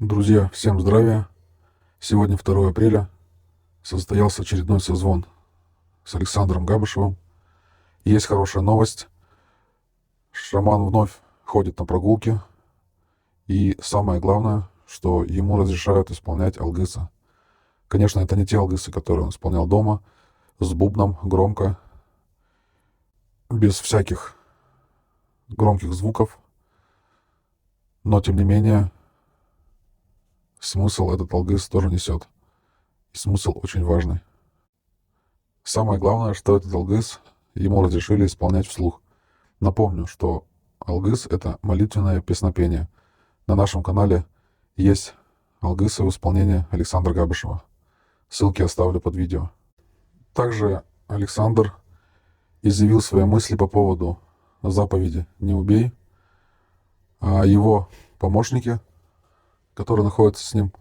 Друзья, всем здравия! Сегодня 2 апреля. Состоялся очередной созвон с Александром Габышевым. Есть хорошая новость. Шаман вновь ходит на прогулки. И самое главное, что ему разрешают исполнять алгысы. Конечно, это не те алгысы, которые он исполнял дома, с бубном, громко, без всяких громких звуков. Но, тем не менее, смысл этот алгыс тоже несет. И смысл очень важный. Самое главное, что этот алгыс ему разрешили исполнять вслух. Напомню, что алгыс — это молитвенное песнопение. На нашем канале есть алгысы в исполнении Александра Габышева. Ссылки оставлю под видео. Также Александр изъявил свои мысли по поводу заповеди «Не убей», а его помощники, которые находятся с ним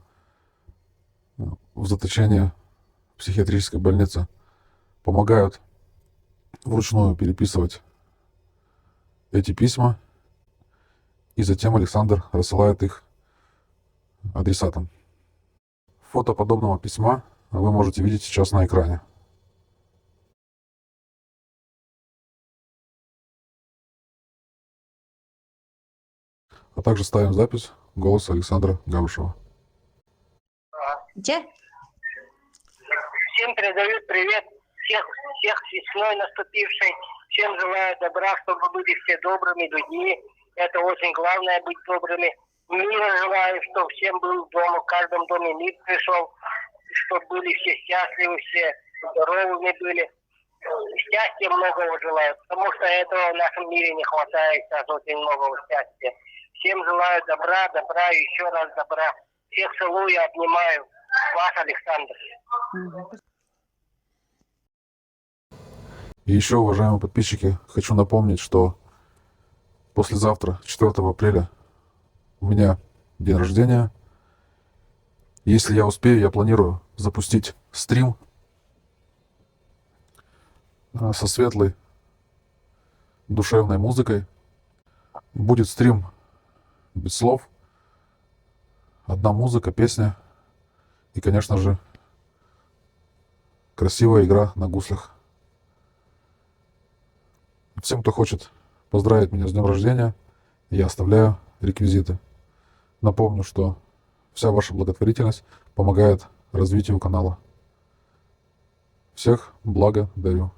в заточении в психиатрической больнице, помогают вручную переписывать эти письма, и затем Александр рассылает их адресатам. Фото подобного письма вы можете видеть сейчас на экране. А также ставим запись голоса Александра Габышева. Где? Всем передают привет, всех с весной наступившей. Всем желаю добра, чтобы были все добрыми людьми. Это очень главное, быть добрыми. Мира желаю, чтобы всем был дома, в каждом доме мир пришел, чтобы были все счастливы, все здоровыми были. Счастья многого желаю, потому что этого в нашем мире не хватает сейчас очень многого счастья. Всем желаю добра и еще раз добра. Всех целую, обнимаю. Ваш Александр. И еще, уважаемые подписчики, хочу напомнить, что послезавтра, 4 апреля, у меня день рождения. Если я успею, я планирую запустить стрим со светлой душевной музыкой. Будет стрим без слов. Одна музыка, песня и, конечно же, красивая игра на гуслях. Всем, кто хочет поздравить меня с днем рождения, я оставляю реквизиты. Напомню, что вся ваша благотворительность помогает развитию канала. Всех благодарю.